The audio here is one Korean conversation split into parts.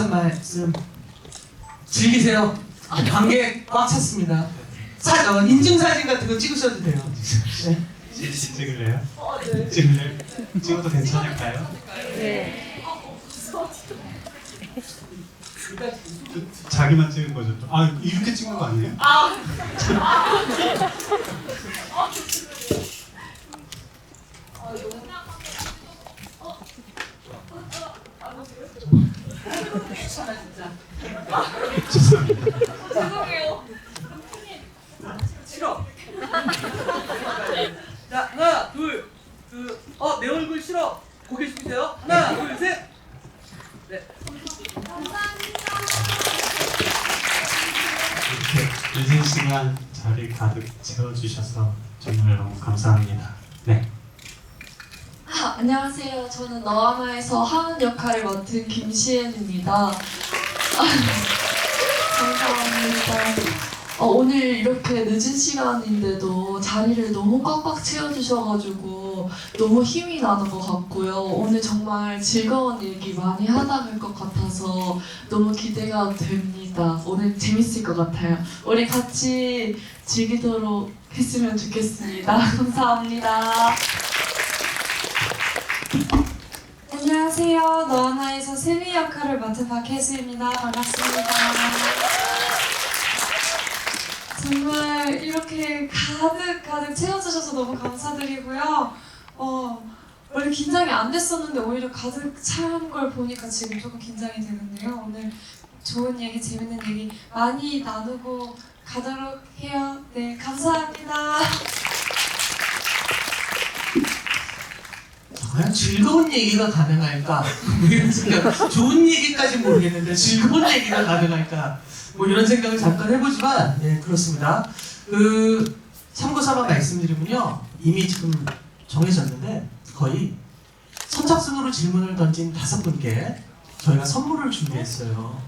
감사한 말씀 즐기세요. 관객 꽉 찼습니다. 인증사진 같은 거 찍으셔도 돼요. 네. 찍을래요? 네. 찍을래요? 찍어도 괜찮을까요? 네. 자기만 찍은 거죠? 아, 이렇게 찍는 거 아니에요? 죄송합니다. 죄송해요. 싫어. 자, 하나, 둘, 내 얼굴 싫어. 고개 숙이세요. 하나, 둘, 셋. 네. 이렇게 늦은 시간 자리 가득 채워주셔서 정말 너무 감사합니다. 네. 안녕하세요. 저는 너하나에서 하은 역할을 맡은 김시은입니다. 감사합니다. 오늘 이렇게 늦은 시간인데도 자리를 너무 꽉꽉 채워주셔가지고 너무 힘이 나는 것 같고요. 오늘 정말 즐거운 얘기 많이 하다 갈 것 같아서 너무 기대가 됩니다. 오늘 재밌을 것 같아요. 우리 같이 즐기도록 했으면 좋겠습니다. 감사합니다. 안녕하세요. 너하나에서 세미 역할을 맡은 박혜수입니다. 반갑습니다. 정말 이렇게 가득 채워주셔서 너무 감사드리고요. 원래 긴장이 안 됐었는데 오히려 가득 찬 걸 보니까 지금 조금 긴장이 되는데요. 오늘 좋은 얘기, 재밌는 얘기 많이 나누고 가도록 해요. 네, 감사합니다. 과연 즐거운 얘기가 가능할까? 이런 생각. 좋은 얘기까지 모르겠는데 즐거운 얘기가 가능할까? 뭐 이런 생각을 잠깐 해보지만, 네, 그렇습니다. 참고삼아 말씀드리면요, 이미 지금 정해졌는데 거의 선착순으로 질문을 던진 5분께 저희가 선물을 준비했어요.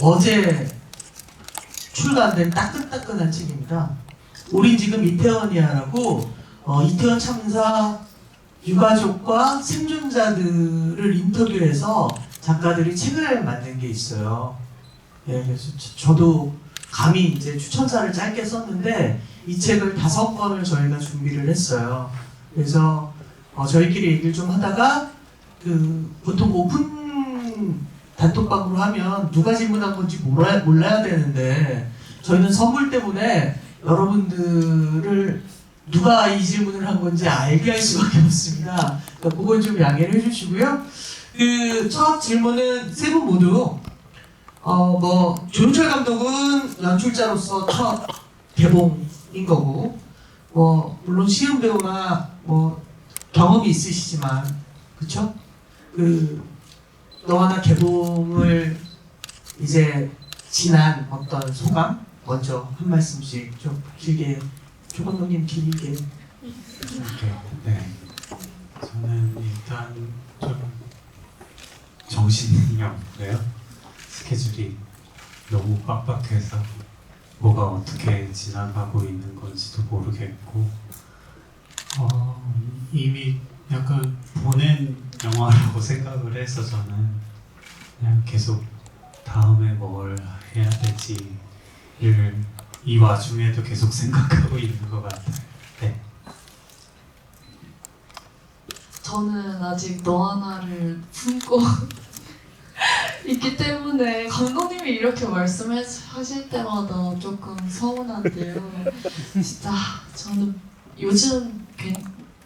어제 출간된 따끈따끈한 책입니다. 우린 지금 이태원이야라고 이태원 참사 유가족과 생존자들을 인터뷰해서 작가들이 책을 만든 게 있어요. 예, 그래서 저도 감히 이제 추천사를 짧게 썼는데 이 책을 5권을 저희가 준비를 했어요. 그래서 저희끼리 얘기를 좀 하다가 보통 오픈 단톡방으로 하면 누가 질문한 건지 몰라야 되는데 저희는 선물 때문에 여러분들을 누가 이 질문을 한 건지 알게 할 수밖에 없습니다. 그러니까 그건 좀 양해를 해주시고요. 첫 질문은 세 분 모두 조윤철 감독은 연출자로서 첫 개봉인 거고 물론 시은 배우나 경험이 있으시지만 그쵸? 너와나 개봉을 이제 지난 어떤 소감 먼저 한 말씀씩 좀 길게 조 감독님 길게. 네. 저는 일단 좀 정신이 없고요. 스케줄이 너무 빡빡해서 뭐가 어떻게 지나가고 있는 건지도 모르겠고 이미 약간 보낸 영화라고 생각을 해서 저는 그냥 계속 다음에 뭘 해야 될지를 이 와중에도 계속 생각하고 있는 것 같아요. 네. 저는 아직 너하나를 품고 있기 때문에 감독님이 이렇게 말씀하실 때마다 조금 서운한데요. 진짜 저는 요즘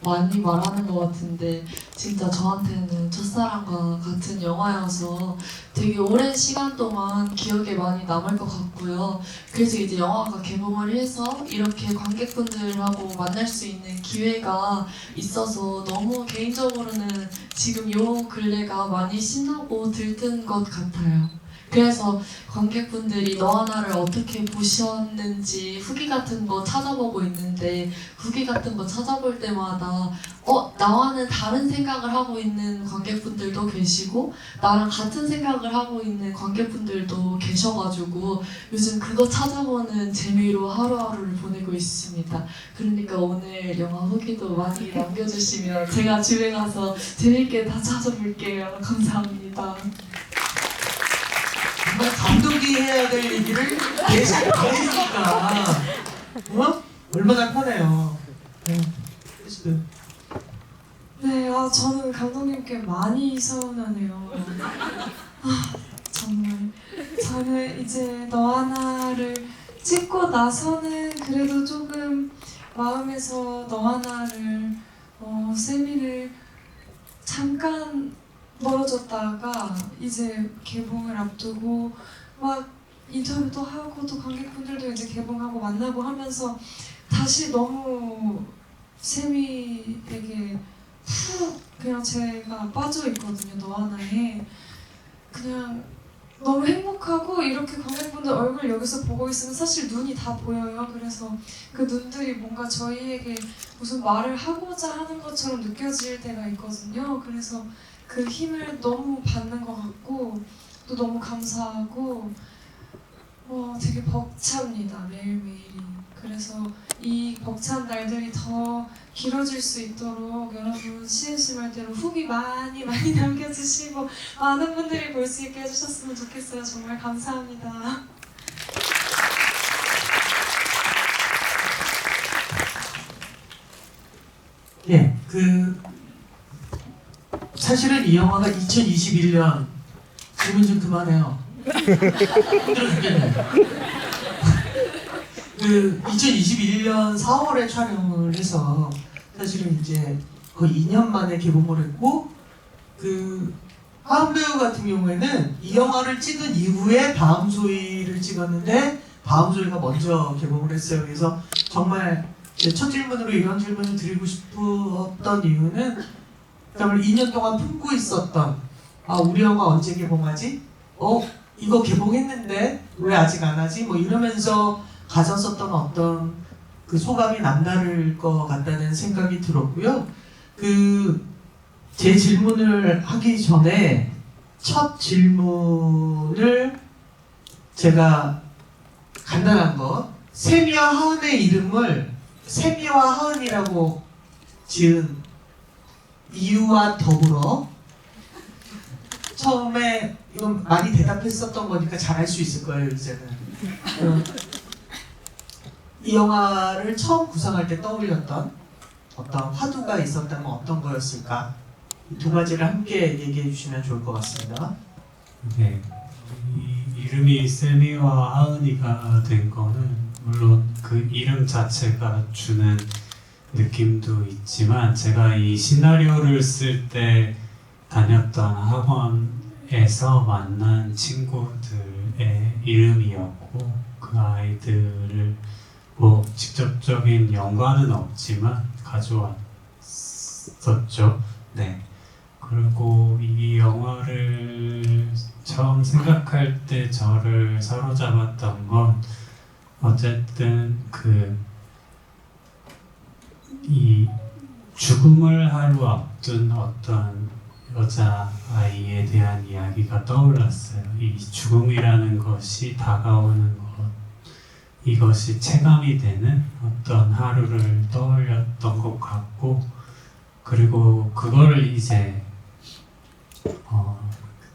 많이 말하는 것 같은데 진짜 저한테는 첫사랑과 같은 영화여서 되게 오랜 시간 동안 기억에 많이 남을 것 같고요. 그래서 이제 영화가 개봉을 해서 이렇게 관객분들하고 만날 수 있는 기회가 있어서 너무 개인적으로는 지금 요 근래가 많이 신나고 들뜬 것 같아요. 그래서 관객분들이 너 하나를 어떻게 보셨는지 후기 같은 거 찾아보고 있는데 후기 같은 거 찾아볼 때마다 나와는 다른 생각을 하고 있는 관객분들도 계시고 나랑 같은 생각을 하고 있는 관객분들도 계셔가지고 요즘 그거 찾아보는 재미로 하루하루를 보내고 있습니다. 그러니까 오늘 영화 후기도 많이 남겨주시면 제가 집에 가서 재밌게 다 찾아볼게요. 감사합니다. 정말 감독이 해야 될 얘기를 대신 다 해주니까 얼마나 편해요. 그래서 네, 저는 감독님께 많이 서운하네요. 정말. 저는 이제 너 하나를 찍고 나서는 그래도 조금 마음에서 너 하나를, 세미를 잠깐 멀어졌다가 이제 개봉을 앞두고 막 인터뷰도 하고 또 관객분들도 이제 개봉하고 만나고 하면서 다시 너무 세미에게 푹 그냥 제가 빠져 있거든요. 너 하나에 그냥 너무 행복하고 이렇게 관객분들 얼굴 여기서 보고 있으면 사실 눈이 다 보여요. 그래서 그 눈들이 뭔가 저희에게 무슨 말을 하고자 하는 것처럼 느껴질 때가 있거든요. 그래서 그 힘을 너무 받는 것 같고 또 너무 감사하고 되게 벅찹니다. 매일매일이. 그래서 이 벅찬 날들이 더 길어질 수 있도록 여러분 시음심할대로 후기 많이 남겨주시고 많은 분들이 볼 수 있게 해주셨으면 좋겠어요. 정말 감사합니다. 예, 사실은 이 영화가 2021년 질문 좀 그만해요. 힘들어 죽겠네. 2021년 4월에 촬영을 해서 사실은 이제 거의 2년 만에 개봉을 했고 하은 배우 같은 경우에는 이 영화를 찍은 이후에 다음 소위를 찍었는데 다음 소위가 먼저 개봉을 했어요. 그래서 정말 첫 질문으로 이런 질문을 드리고 싶었던 이유는 정말 2년 동안 품고 있었던 우리 영화 언제 개봉하지? 이거 개봉했는데 왜 아직 안 하지? 뭐 이러면서 가졌었던 어떤 그 소감이 남다를 것 같다는 생각이 들었고요. 제 질문을 하기 전에 첫 질문을 제가 간단한 거 세미와 하은의 이름을 세미와 하은이라고 지은 이유와 더불어 처음에 이건 많이 대답했었던 거니까 잘할 수 있을 거예요 이제는. 이 영화를 처음 구상할 때 떠올렸던 어떤 화두가 있었다면 어떤 거였을까? 이 두 가지를 함께 얘기해 주시면 좋을 것 같습니다. 네, 이름이 세미와 하은이가 된 거는 물론 그 이름 자체가 주는 느낌도 있지만 제가 이 시나리오를 쓸 때 다녔던 학원에서 만난 친구들의 이름이었고 그 아이들을 뭐 직접적인 연관은 없지만 가져왔었죠. 네. 그리고 이 영화를 처음 생각할 때 저를 사로잡았던 건 어쨌든 이 죽음을 하루 앞둔 어떤 여자아이에 대한 이야기가 떠올랐어요. 이 죽음이라는 것이 다가오는 것, 이것이 체감이 되는 어떤 하루를 떠올렸던 것 같고, 그리고 그걸 이제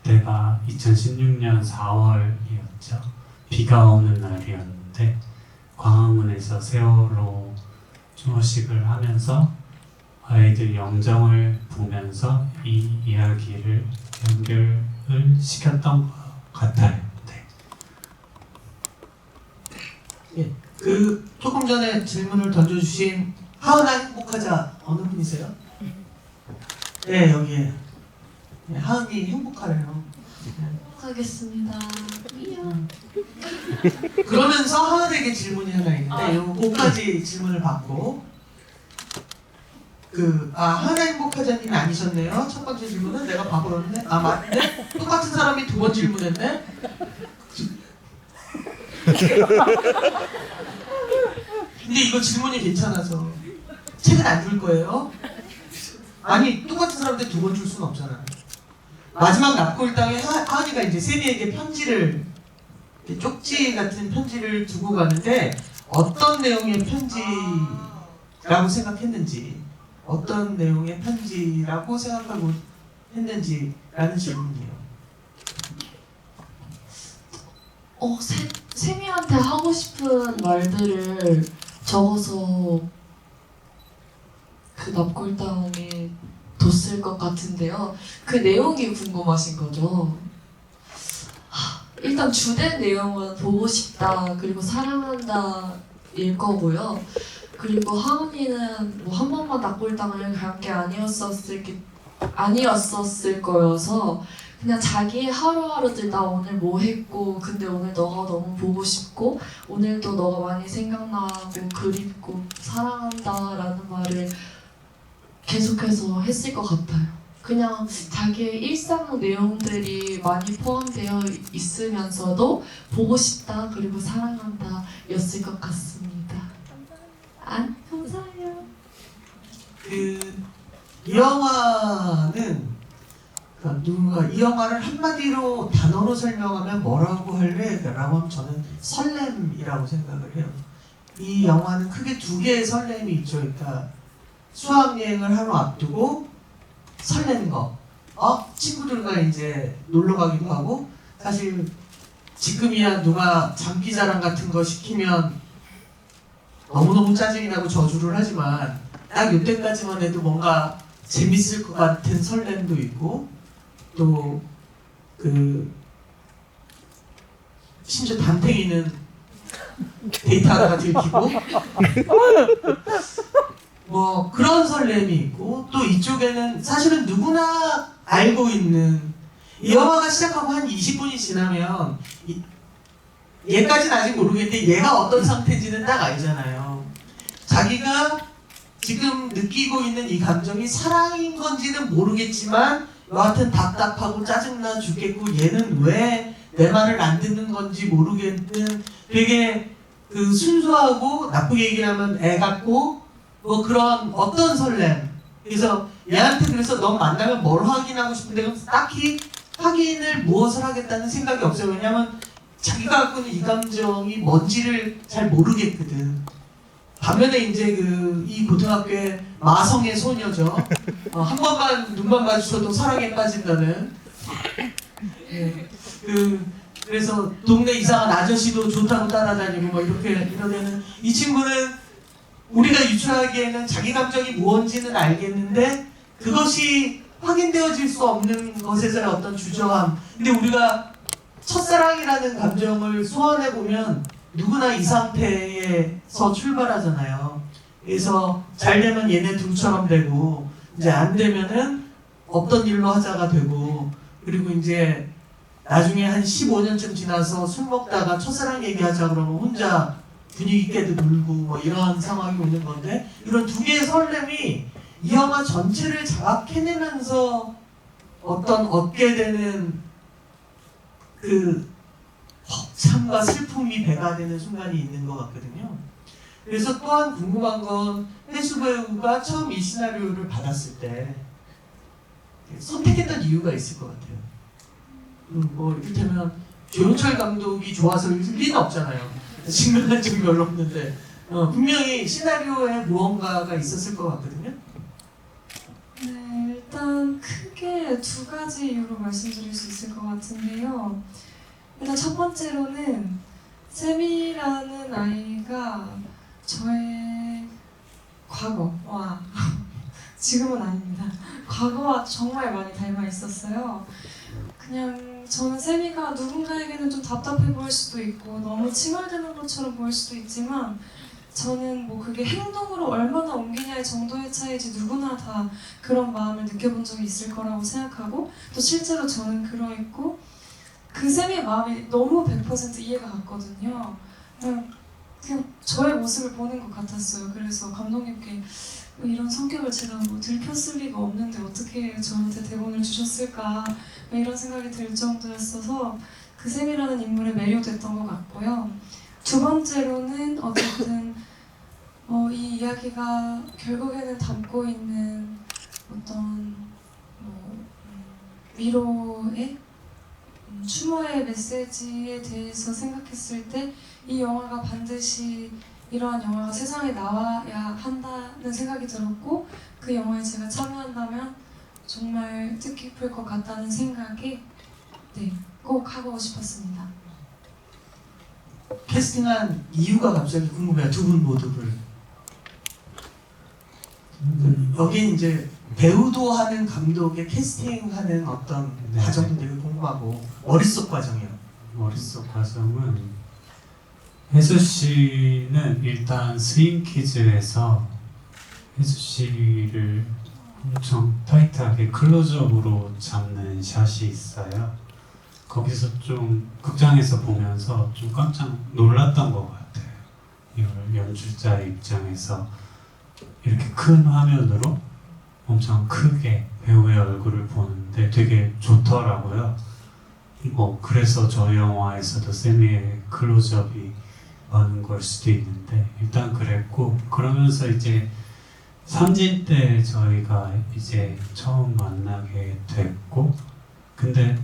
그때가 2016년 4월이었죠. 비가 오는 날이었는데 광화문에서 세월호 추모식을 하면서 아이들 영정을 보면서 이 이야기를 연결을 시켰던 것 같아요. 네. 조금 전에 질문을 던져주신 하은아 행복하자 어느 분이세요? 네, 여기에. 네, 하은이 행복하래요. 하겠습니다. 그러면서 하은에게 질문이 하나 있는데 요거까지 질문을 받고 하나 행복하자님이 아니셨네요. 첫 번째 질문은 내가 바보였네. 맞네. 똑같은 사람이 두 번 질문했네. 근데 이거 질문이 괜찮아서 책은 안 줄 거예요. 아니 똑같은 사람한테 두 번 줄 수는 없잖아. 마지막 납골당에 하은이가 이제 세미에게 편지를, 쪽지 같은 편지를 두고 가는데 어떤 내용의 편지라고 생각했는지, 어떤 내용의 편지라고 생각하고 했는지라는 질문이에요. 세미한테 하고 싶은 말들을 적어서 그 납골당에 뒀을 것 같은데요. 그 내용이 궁금하신 거죠? 일단 주된 내용은 보고 싶다, 그리고 사랑한다 일 거고요. 그리고 하은이는 뭐 한 번만 납골당을 간 게 아니었을 거여서 그냥 자기의 하루하루들, 나 오늘 뭐 했고, 근데 오늘 너가 너무 보고 싶고, 오늘도 너가 많이 생각나고 그립고 사랑한다라는 말을 계속해서 했을 것 같아요. 그냥 자기의 일상 내용들이 많이 포함되어 있으면서도 보고 싶다, 그리고 사랑한다 였을 것 같습니다. 감사해요. 이 영화는, 누군가 이 영화를 한마디로 단어로 설명하면 뭐라고 할래? 라고 하면 저는 설렘이라고 생각을 해요. 이 영화는 크게 두 개의 설렘이 있죠. 그러니까 수학여행을 하루 앞두고 설레는 거. 친구들과 이제 놀러 가기도 하고, 사실 지금이야 누가 장기자랑 같은 거 시키면 너무너무 짜증이 나고 저주를 하지만 딱 이때까지만 해도 뭔가 재밌을 것 같은 설렘도 있고, 또 심지어 담탱이는 데이트하다가 들키고 뭐 그런 설렘이 있고, 또 이쪽에는 사실은 누구나 알고 있는, 이 영화가 시작하고 한 20분이 지나면 얘까지는 아직 모르겠는데 얘가 어떤 상태인지는 딱 알잖아요. 자기가 지금 느끼고 있는 이 감정이 사랑인 건지는 모르겠지만 여하튼 답답하고 짜증나 죽겠고, 얘는 왜 내 말을 안 듣는 건지 모르겠는, 되게 순수하고, 나쁘게 얘기하면 애 같고 뭐 그런 어떤 설렘. 그래서 얘한테 그래서 너 만나면 뭘 확인하고 싶은데, 그럼 딱히 확인을 무엇을 하겠다는 생각이 없어요. 왜냐면 자기가 갖고 있는 이 감정이 뭔지를 잘 모르겠거든. 반면에 이제 이 고등학교의 마성의 소녀죠. 한 번만 눈만 마주쳐도 사랑에 빠진다는. 그래서 동네 이상한 아저씨도 좋다고 따라다니고 뭐 이러는 이 친구는, 우리가 유추하기에는 자기 감정이 무언지는 알겠는데 그것이 확인되어질 수 없는 것에서의 어떤 주저함. 근데 우리가 첫사랑이라는 감정을 소환해 보면 누구나 이 상태에서 출발하잖아요. 그래서 잘 되면 얘네 둘처럼 되고, 이제 안 되면은 없던 일로 하자가 되고, 그리고 이제 나중에 한 15년쯤 지나서 술 먹다가 첫사랑 얘기하자 그러면 혼자 분위기 있게도 놀고 뭐 이런 상황이 오는 건데, 이런 두 개의 설렘이 이 영화 전체를 장악해내면서 얻게 되는 벅참과 슬픔이 배가 되는 순간이 있는 것 같거든요. 그래서 또한 궁금한 건, 혜수 배우가 처음 이 시나리오를 받았을 때 선택했던 이유가 있을 것 같아요. 뭐 이를테면 조용철 감독이 좋아서일 리는 없잖아요. 증명한 적이 별로 없는데 분명히 시나리오에 무언가가 있었을 것 같거든요. 네, 일단 크게 두 가지 이유로 말씀드릴 수 있을 것 같은데요. 일단 첫 번째로는 세미라는 아이가 저의 과거와 지금은 아닙니다. 과거와 정말 많이 닮아 있었어요. 그냥 저는 세미가 누군가에게는 좀 답답해 보일 수도 있고 너무 칭얼대는 것처럼 보일 수도 있지만, 저는 뭐 그게 행동으로 얼마나 옮기냐의 정도의 차이지 누구나 다 그런 마음을 느껴본 적이 있을 거라고 생각하고, 또 실제로 저는 그러했고, 그 세미의 마음이 너무 100% 이해가 갔거든요. 그냥 저의 모습을 보는 것 같았어요. 그래서 감독님께 뭐 이런 성격을 제가 뭐 들켰을 리가 없는데 어떻게 저한테 대본을 주셨을까 뭐 이런 생각이 들 정도였어서 그 쌤이라는 인물에 매료됐던 것 같고요. 두 번째로는 어쨌든 이 이야기가 결국에는 담고 있는 어떤 위로의 추모의 메시지에 대해서 생각했을 때 이 영화가 반드시 이러한 영화가 세상에 나와야 한다는 생각이 들었고 그 영화에 제가 참여한다면 정말 뜻깊을 것 같다는 생각이 꼭 하고 싶었습니다. 캐스팅한 이유가 갑자기 궁금해요. 두 분 모두를. 여기 이제 배우도 하는 감독의 캐스팅하는 어떤 네. 과정도 되게 궁금하고 머릿속 과정이요. 머릿속 과정은 혜수 씨는 일단 스윙키즈에서 혜수 씨를 엄청 타이트하게 클로즈업으로 잡는 샷이 있어요. 거기서 좀 극장에서 보면서 좀 깜짝 놀랐던 것 같아요. 이걸 연출자 입장에서 이렇게 큰 화면으로 엄청 크게 배우의 얼굴을 보는데 되게 좋더라고요. 그래서 저 영화에서도 세미의 클로즈업이 많은 걸 수도 있는데 일단 그랬고 그러면서 이제 삼진 때 저희가 이제 처음 만나게 됐고 근데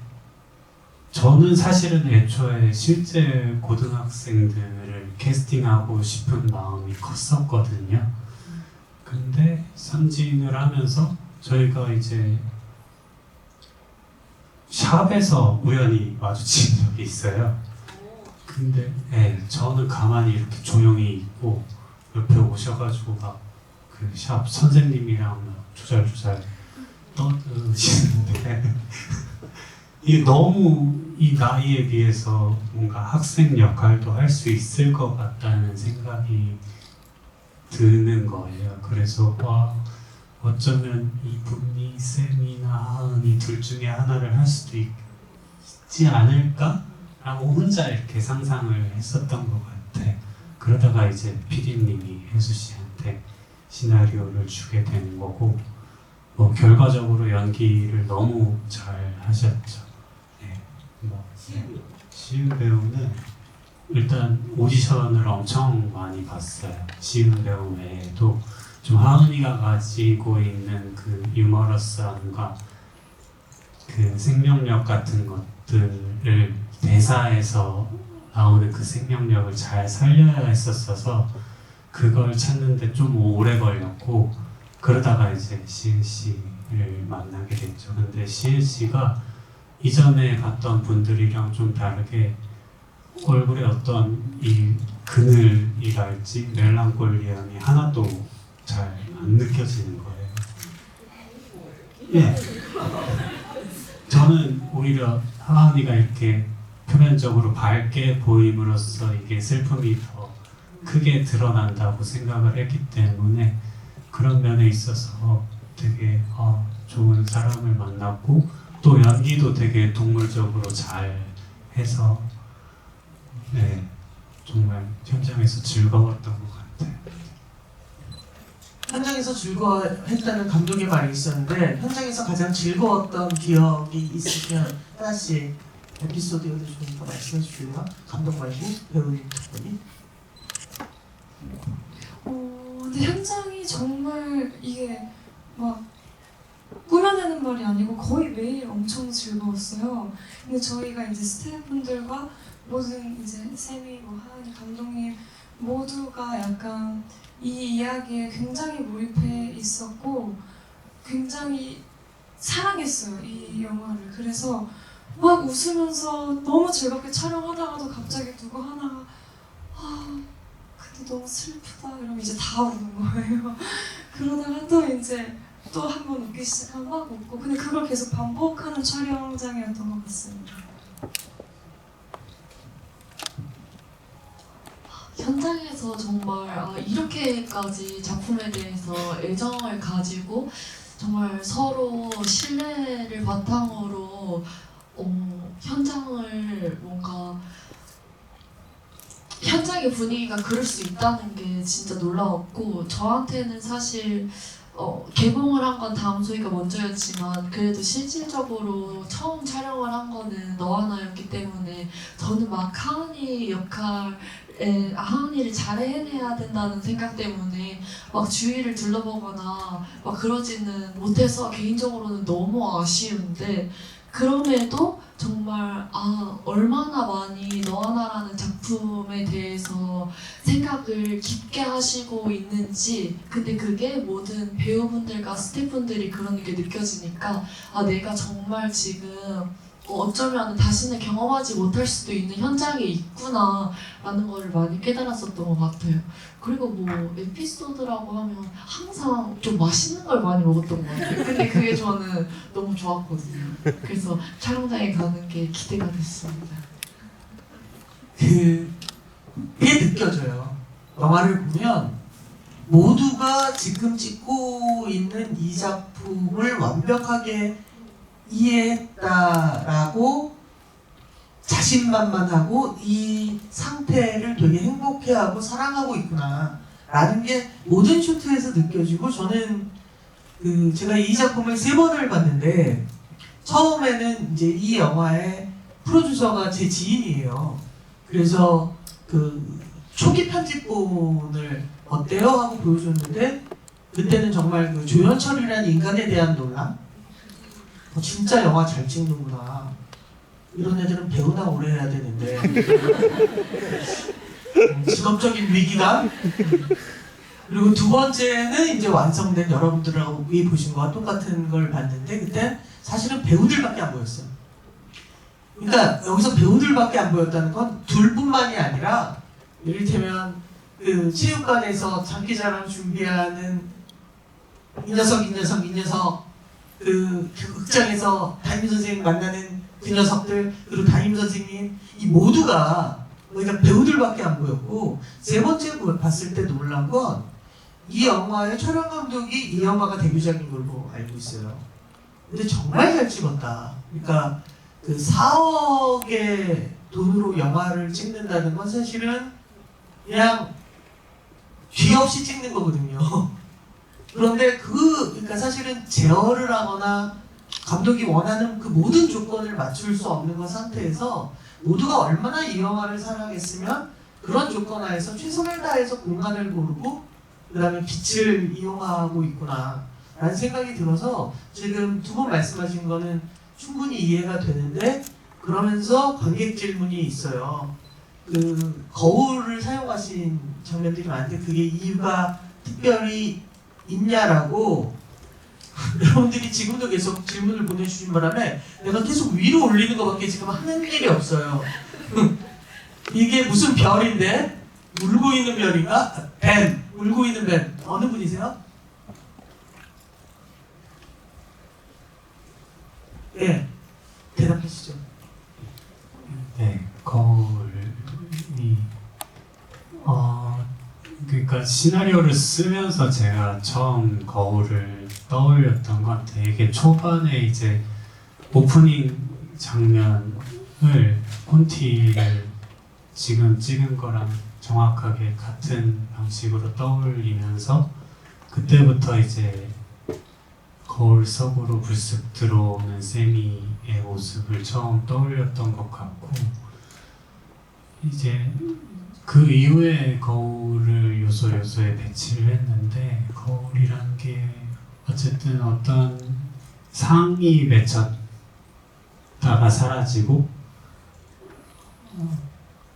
저는 사실은 애초에 실제 고등학생들을 캐스팅하고 싶은 마음이 컸었거든요. 근데 삼진을 하면서 저희가 이제 샵에서 우연히 마주친 적이 있어요. 근데 저는 가만히 이렇게 조용히 있고 옆에 오셔가지고 막 그 샵 선생님이랑 막 조잘조잘 떠드시는데 이게 너무 이 나이에 비해서 뭔가 학생 역할도 할 수 있을 것 같다는 생각이 드는 거예요. 그래서 와 어쩌면 이분이 쌤이나 하은이 둘 중에 하나를 할 수도 있지 않을까? 라고 혼자 이렇게 상상을 했었던 것 같아. 그러다가 이제 PD님이 혜수 씨한테 시나리오를 주게 된 거고 결과적으로 연기를 너무 잘 하셨죠. 시은 배우는 일단 오디션을 엄청 많이 봤어요. 시은 배우 외에도 좀 하은이가 가지고 있는 그 유머러스함과 그 생명력 같은 것들을 대사에서 나오는 그 생명력을 잘 살려야 했었어서 그걸 찾는데 좀 오래 걸렸고 그러다가 이제 시은 씨를 만나게 됐죠. 근데 시은 씨가 이전에 봤던 분들이랑 좀 다르게 얼굴에 어떤 이 그늘이랄지 멜랑콜리함이 하나도 잘 안 느껴지는 거예요. 예. 저는 오히려 하은이가 이렇게 표면적으로 밝게 보임으로써 이게 슬픔이 더 크게 드러난다고 생각을 했기 때문에 그런 면에 있어서 되게 좋은 사람을 만났고 또 연기도 되게 동물적으로 잘 해서 정말 현장에서 즐거웠던 것 같아요. 현장에서 즐거워했다는 감독의 말이 있었는데 현장에서 가장 즐거웠던 기억이 있으면 하나씩 에피소드를 좀 더 말씀해 주실래요? 감독 말고 배우님 두 분이. 근데 현장이 정말 이게 막 꾸며내는 말이 아니고 거의 매일 엄청 즐거웠어요. 근데 저희가 이제 스태프분들과 모든 이제 쌤이 하은이 감독님 모두가 약간 이 이야기에 굉장히 몰입해 있었고 굉장히 사랑했어요 이 영화를. 그래서 막 웃으면서 너무 즐겁게 촬영하다가도 갑자기 누구 하나가 근데 너무 슬프다 이러면 이제 다 우는 거예요. 그러다가 또 이제 또 한 번 웃기 시작하면 막 웃고 근데 그걸 계속 반복하는 촬영장이었던 것 같습니다. 현장에서 정말 이렇게까지 작품에 대해서 애정을 가지고 정말 서로 신뢰를 바탕으로 현장을 뭔가 현장의 분위기가 그럴 수 있다는 게 진짜 놀라웠고 저한테는 사실 개봉을 한 건 다음 소희가 먼저였지만 그래도 실질적으로 처음 촬영을 한 거는 너와 나였기 때문에 저는 막 하은이를 잘 해내야 된다는 생각 때문에 막 주위를 둘러보거나 막 그러지는 못해서 개인적으로는 너무 아쉬운데 그럼에도 정말 얼마나 많이 너와 나라는 작품에 대해서 생각을 깊게 하시고 있는지 근데 그게 모든 배우분들과 스태프분들이 그런 게 느껴지니까 내가 정말 지금 어쩌면 다시는 경험하지 못할 수도 있는 현장에 있구나 라는 걸 많이 깨달았었던 것 같아요. 그리고 뭐 에피소드라고 하면 항상 좀 맛있는 걸 많이 먹었던 것 같아요. 근데 그게 저는 너무 좋았거든요. 그래서 촬영장에 가는 게 기대가 됐습니다. 그게 느껴져요. 영화를 보면 모두가 지금 찍고 있는 이 작품을 완벽하게 이해했다라고 자신만만하고 이 상태를 되게 행복해하고 사랑하고 있구나 라는 게 모든 쇼트에서 느껴지고 저는 제가 이 작품을 3번을 봤는데 처음에는 이제 이 영화의 프로듀서가 제 지인이에요. 그래서 초기 편집본을 어때요? 하고 보여줬는데 그때는 정말 조연철이라는 인간에 대한 논란 진짜 영화 잘 찍는구나. 이런 애들은 배우나 오래 해야 되는데 직업적인 위기감. 그리고 두 번째는 이제 완성된 여러분들하고 보신 거와 똑같은 걸 봤는데 그때 사실은 배우들밖에 안 보였어요. 그러니까 여기서 배우들밖에 안 보였다는 건 둘뿐만이 아니라 이를테면 체육관에서 장기자랑 준비하는 이 녀석 극장에서 담임 선생님 만나는 그 녀석들 그리고 담임 선생님 이 모두가 그러니까 배우들밖에 안 보였고 세 번째 봤을 때 놀란 건 이 영화의 촬영 감독이 이 영화가 데뷔작인 걸로 알고 있어요. 근데 정말 잘 찍었다. 그러니까 4억의 돈으로 영화를 찍는다는 건 사실은 그냥 귀 없이 찍는 거거든요. 그런데 그러니까 사실은 제어를 하거나 감독이 원하는 그 모든 조건을 맞출 수 없는 것 상태에서 모두가 얼마나 이 영화를 사랑했으면 그런 조건 하에서 최선을 다해서 공간을 고르고 그 다음에 빛을 이용하고 있구나 라는 생각이 들어서 지금 두 분 말씀하신 거는 충분히 이해가 되는데 그러면서 관객 질문이 있어요. 거울을 사용하신 장면들이 많은데 그게 이유가 특별히 있냐라고 여러분들이 지금도 계속 질문을 보내주신 바람에 내가 계속 위로 올리는 것밖에 지금 하는 일이 없어요. 이게 무슨 별인데? 울고 있는 별인가? 뱀. 울고 있는 뱀. 어느 분이세요? 예. 대답하시죠. 네, 거울이 그러니까 시나리오를 쓰면서 제가 처음 거울을 떠올렸던 건 되게 초반에 이제 오프닝 장면을 콘티를 지금 찍은 거랑 정확하게 같은 방식으로 떠올리면서 그때부터 이제 거울 속으로 불쑥 들어오는 세미의 모습을 처음 떠올렸던 것 같고 이제 그 이후에 거울을 요소에 배치를 했는데 거울이란 게 어쨌든 어떤 상이 맺혔다가 사라지고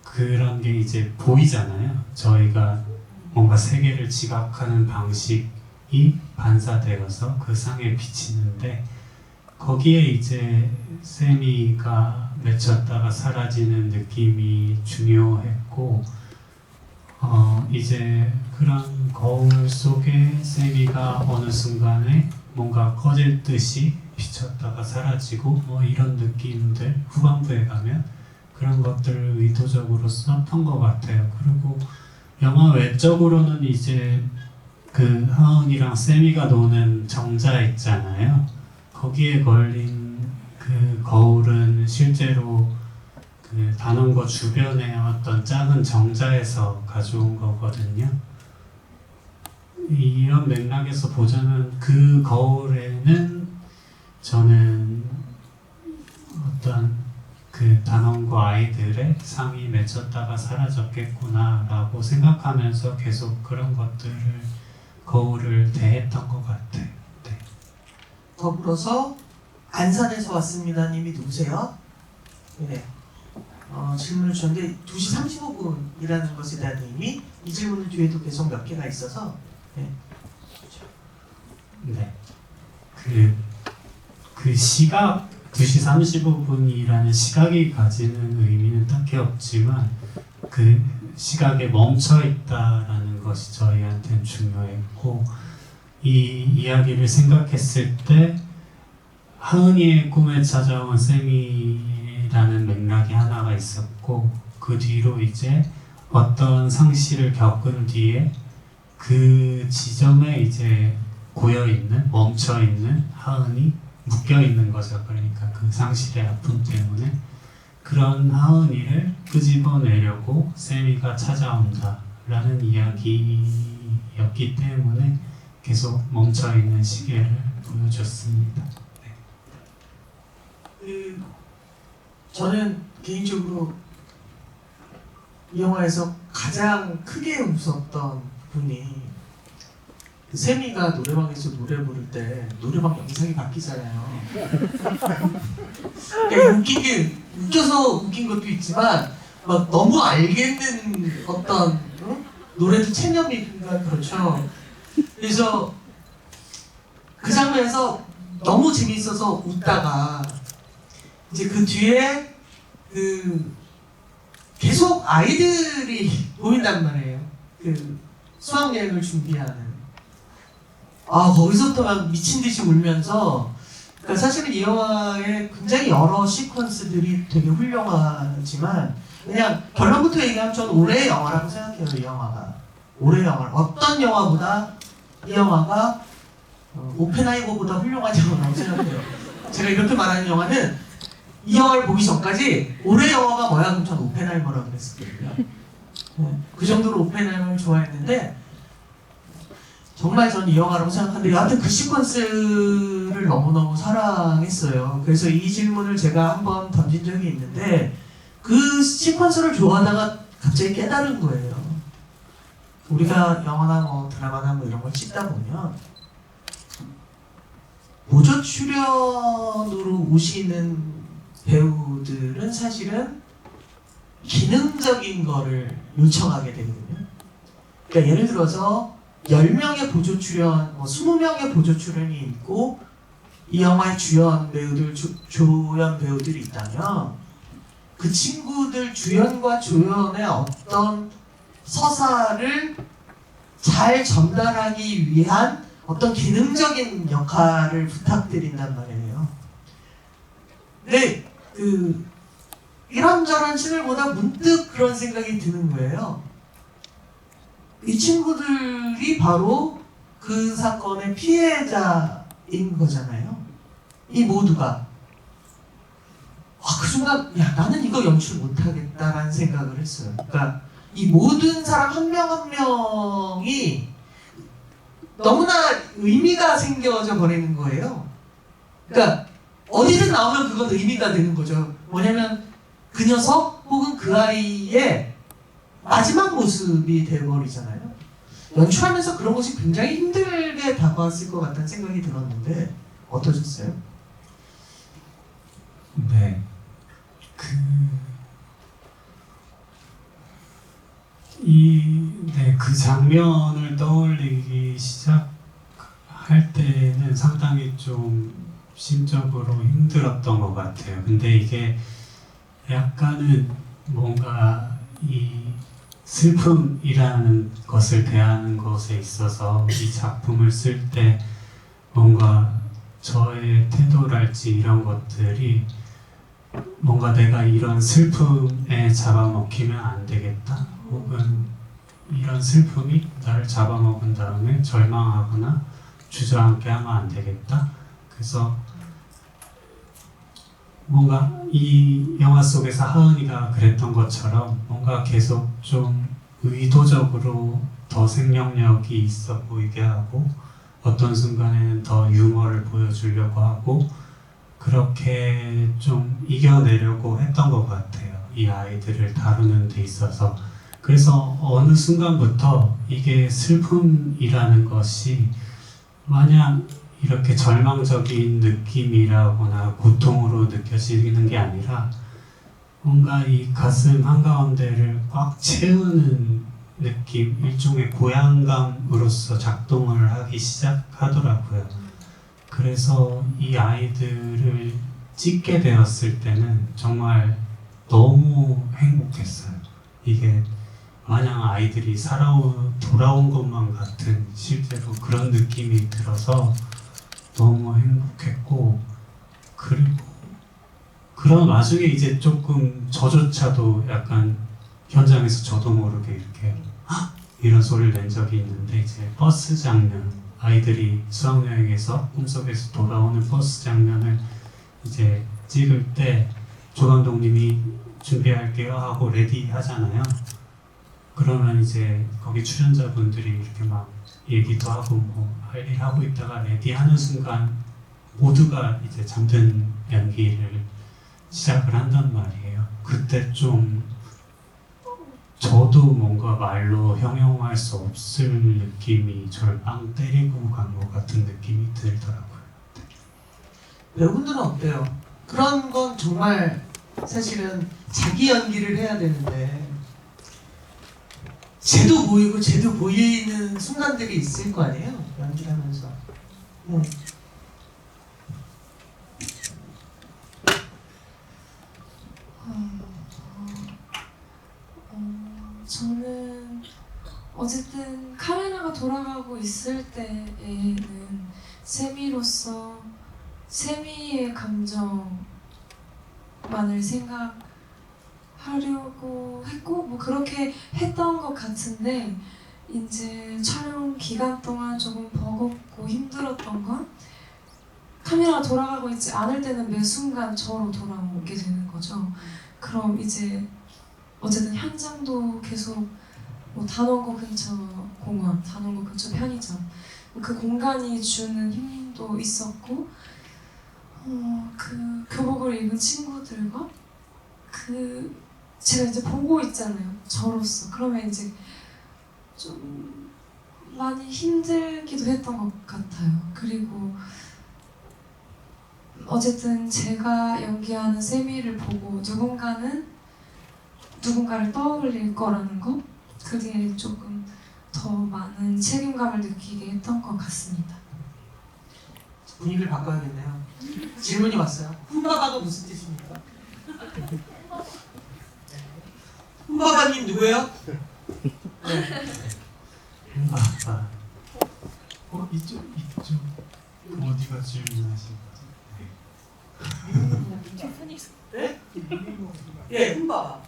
그런 게 이제 보이잖아요. 저희가 뭔가 세계를 지각하는 방식이 반사되어서 그 상에 비치는데 거기에 이제 세미가 맺혔다가 사라지는 느낌이 중요했고 이제 그런 거울 속에 세미가 어느 순간에 뭔가 꺼질 듯이 비쳤다가 사라지고 이런 느낌들 후반부에 가면 그런 것들을 의도적으로 썼던 것 같아요. 그리고 영화 외적으로는 이제 그 하은이랑 세미가 노는 정자 있잖아요. 거기에 걸린 그 거울은 실제로 그 그 단원고 주변의 어떤 작은 정자에서 가져온 거거든요. 이런 맥락에서 보자면 그 거울에는 저는 어떤 그 단원고 아이들의 삶이 맺혔다가 사라졌겠구나라고 생각하면서 계속 그런 것들을 거울을 대했던 것 같아요. 네. 더불어서 안산에서 왔습니다 님이 누구세요? 네. 질문을 주셨는데 2시 35분이라는 것에 대한 의미, 이 질문 뒤에도 계속 몇 개가 있어서 네. 네. 그 시각 2시 35분이라는 시각이 가지는 의미는 딱히 없지만 그 시각에 멈춰 있다라는 것이 저희한테는 중요했고, 이 이야기를 생각했을 때 하은이의 꿈에 찾아온 쌤이라는 맥락이 하나가 있었고, 그 뒤로 이제 어떤 상실을 겪은 뒤에 그 지점에 이제 고여있는, 멈춰있는 하은이 묶여있는 거죠. 그러니까 그 상실의 아픔 때문에 그런 하은이를 끄집어내려고 세미가 찾아온다라는 이야기였기 때문에 계속 멈춰있는 시계를 보여줬습니다. 저는 개인적으로 이 영화에서 가장 크게 웃었던 분이 세미가 노래방에서 노래 부를 때 노래방 영상이 바뀌잖아요. 그러니까 웃겨서 웃긴 것도 있지만 막 너무 알겠는 어떤 노래도 체념이가 그렇죠. 그래서 그 장면에서 너무 재밌어서 웃다가 이제 그 뒤에 계속 아이들이 보인단 말이에요. 수학여행을 준비하는. 거기서부터 막 미친 듯이 울면서, 그러니까 사실은 이 영화에 굉장히 여러 시퀀스들이 되게 훌륭하지만 그냥 결론부터 얘기하면 저는 올해의 영화라고 생각해요. 이 영화가 올해의 영화, 어떤 영화보다 이 영화가 오펜하이머보다 훌륭한 영화라고 생각해요. 제가 이렇게 말하는 영화는 이 영화를 보기 전까지 올해 영화가 뭐야? 그럼 전 오펜하이머라고 그랬었거든요. 네, 그 정도로 오펜하이머를 좋아했는데 정말 저는 이 영화라고 생각하는데 여하튼 그 시퀀스를 너무너무 사랑했어요. 그래서 이 질문을 제가 한번 던진 적이 있는데 그 시퀀스를 좋아하다가 갑자기 깨달은 거예요. 우리가 영화나 뭐 드라마나 뭐 이런 걸 찍다 보면 보조 출연으로 오시는 배우들은 사실은 기능적인 거를 요청하게 되거든요. 그러니까 예를 들어서 10명의 보조 출연, 20명의 보조 출연이 있고 이 영화의 주연 배우들, 조연 배우들이 있다면 그 친구들 주연과 조연의 어떤 서사를 잘 전달하기 위한 어떤 기능적인 역할을 부탁드린단 말이에요. 근데 이런저런 씬을보다 문득 그런 생각이 드는 거예요. 이 친구들이 바로 그 사건의 피해자인 거잖아요. 이 모두가. 그 순간 나는 이거 연출 못하겠다라는 생각을 했어요. 그러니까 이 모든 사람 한 명 한 명이 너무나 의미가 생겨져 버리는 거예요. 그러니까 어디든 나오면 그건 의미가 되는 거죠. 뭐냐면 그 녀석 혹은 그 아이의 마지막 모습이 돼버리잖아요. 연출하면서 그런 것이 굉장히 힘들게 다가왔을 것 같다는 생각이 들었는데 어떠셨어요? 네. 그 장면을 떠올리기 시작할 때는 상당히 좀 심적으로 힘들었던 것 같아요. 근데 이게 약간은 뭔가 이 슬픔이라는 것을 대하는 것에 있어서 이 작품을 쓸 때 뭔가 저의 태도랄지 이런 것들이 뭔가 내가 이런 슬픔에 잡아먹히면 안 되겠다, 혹은 이런 슬픔이 나를 잡아먹은 다음에 절망하거나 주저앉게 하면 안 되겠다. 그래서 뭔가 이 영화 속에서 하은이가 그랬던 것처럼 뭔가 계속 좀 의도적으로 더 생명력이 있어 보이게 하고 어떤 순간에는 더 유머를 보여주려고 하고 그렇게 좀 이겨내려고 했던 것 같아요. 이 아이들을 다루는 데 있어서. 그래서 어느 순간부터 이게 슬픔이라는 것이 마냥 이렇게 절망적인 느낌이라거나 고통으로 느껴지는 게 아니라 뭔가 이 가슴 한가운데를 꽉 채우는 느낌, 일종의 고향감으로서 작동을 하기 시작하더라고요. 그래서 이 아이들을 찍게 되었을 때는 정말 너무 행복했어요. 이게 마냥 아이들이 돌아온 것만 같은 실제로 그런 느낌이 들어서 너무 행복했고, 그리고 그런 와중에 이제 조금 저조차도 약간 현장에서 저도 모르게 이렇게 이런 소리를 낸 적이 있는데, 이제 버스 장면, 아이들이 수학여행에서 꿈속에서 돌아오는 버스 장면을 이제 찍을 때 조 감독님이 준비할게요 하고 레디 하잖아요. 그러면 이제 거기 출연자분들이 이렇게 막 얘기도 하고 뭐 할 일 하고 있다가 레디하는 순간 모두가 이제 잠든 연기를 시작을 한단 말이에요. 그때 좀 저도 뭔가 말로 형용할 수 없을 느낌이 저를 빵 때리고 간 것 같은 느낌이 들더라고요. 여러분들은 어때요? 그런 건 정말 사실은 자기 연기를 해야 되는데 쟤도 보이고 쟤도 보이는 순간들이 있을 거 아니에요? 연기를 하면서. 저는 어쨌든 카메라가 돌아가고 있을 때에는 세미로서 세미의 감정만을 생각하려고 했고 뭐 그렇게 했던 것 같은데, 이제 촬영 기간 동안 조금 버겁고 힘들었던 건 카메라가 돌아가고 있지 않을 때는 매 순간 저로 돌아오게 되는 거죠. 그럼 이제 어쨌든 현장도 계속 뭐 단원고 근처 공원, 단원고 근처 편의점, 그 공간이 주는 힘도 있었고, 그 교복을 입은 친구들과 제가 이제 보고 있잖아요, 저로서. 그러면 이제 좀 많이 힘들기도 했던 것 같아요. 그리고 어쨌든 제가 연기하는 세미를 보고 누군가를 떠올릴 거라는 거, 그게 조금 더 많은 책임감을 느끼게 했던 것 같습니다. 분위기를 바꿔야겠네요. 질문이 왔어요. 훔바바가 무슨 뜻입니까? 훔바바님 누구예요? 훔바바. 이쪽 어디가 질문하신 거죠? 네? 예, 훔바바.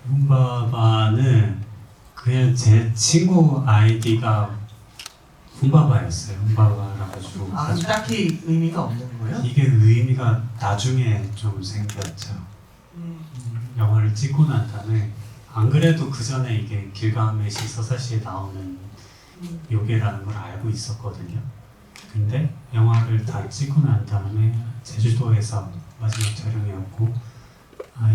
훔바바는 그냥 제 친구 아이디가 훔바바였어요. 훔바바라고 가지고. 딱히 의미가 없는 거예요? 이게 의미가 나중에 좀 생겼죠. 영화를 찍고 난 다음에. 안 그래도 그 전에 이게 길가메시 서사시에 나오는 요괴라는 걸 알고 있었거든요. 근데 영화를 다 찍고 난 다음에 제주도에서 마지막 촬영이었고,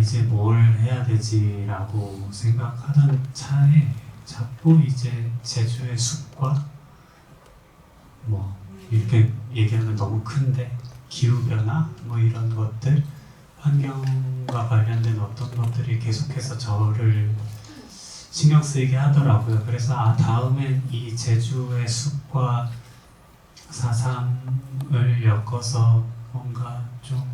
이제 뭘 해야 되지라고 생각하던 차에 자꾸 이제 제주의 숲과 뭐 이렇게 얘기하면 너무 큰데 기후변화 뭐 이런 것들, 환경과 관련된 어떤 것들이 계속해서 저를 신경 쓰이게 하더라고요. 그래서 다음엔 이 제주의 숲과 4.3을 엮어서 뭔가 좀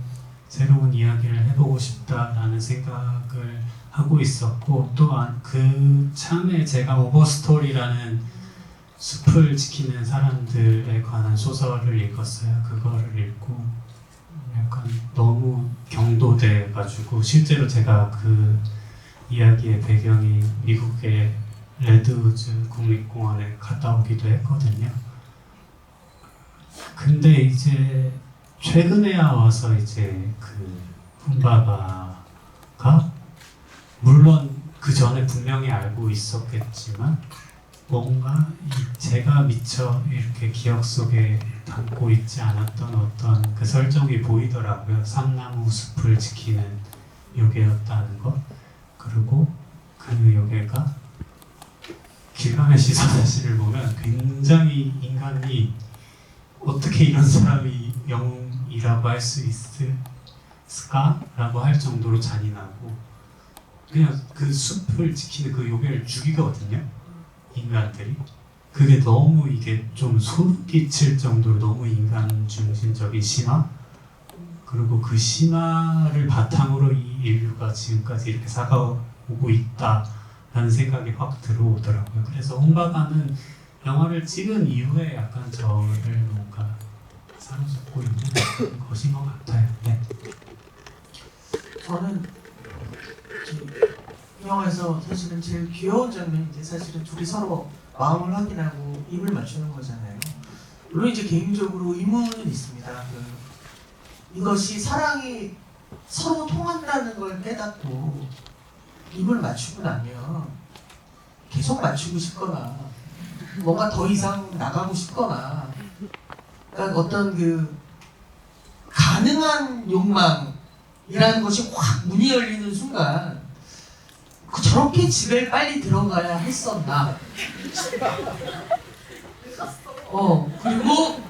새로운 이야기를 해보고 싶다라는 생각을 하고 있었고, 또 그 참에 제가 오버스토리라는 숲을 지키는 사람들에 관한 소설을 읽었어요. 그거를 읽고 약간 너무 경도돼가지고, 실제로 제가 그 이야기의 배경이 미국의 레드우즈 국립공원에 갔다 오기도 했거든요. 근데 이제 최근에야 와서 이제 그 훈바바가 물론 그 전에 분명히 알고 있었겠지만 뭔가 제가 미처 이렇게 기억 속에 담고 있지 않았던 어떤 그 설정이 보이더라고요. 삼나무 숲을 지키는 요괴였다는 것. 그리고 그 요괴가 길가메시 서사시를 보면 굉장히 인간이 어떻게 이런 사람이 영웅이라고 할 수 있을까라고 할 정도로 잔인하고 그냥 그 숲을 지키는 그 요괴를 죽이거든요. 인간들이. 그게 너무 이게 좀 소름 끼칠 정도로 너무 인간 중심적인 신화 그리고 그 신화를 바탕으로 이 인류가 지금까지 이렇게 살아오고 있다라는 생각이 확 들어오더라고요. 그래서 혼바바는 영화를 찍은 이후에 약간 저를 뭔가 사로잡고 있는 것인 것 같아요. 네. 저는 이 영화에서 사실은 제일 귀여운 장면이 이제 사실은 둘이 서로 마음을 확인하고 입을 맞추는 거잖아요. 물론 이제 개인적으로 의문은 있습니다. 이것이 사랑이 서로 통한다는 걸 깨닫고 입을 맞추고 나면 계속 맞추고 싶거나 뭔가 더 이상 나가고 싶거나 그러니까 어떤 그 가능한 욕망이라는 것이 확 문이 열리는 순간 저렇게 집에 빨리 들어가야 했었나. 그리고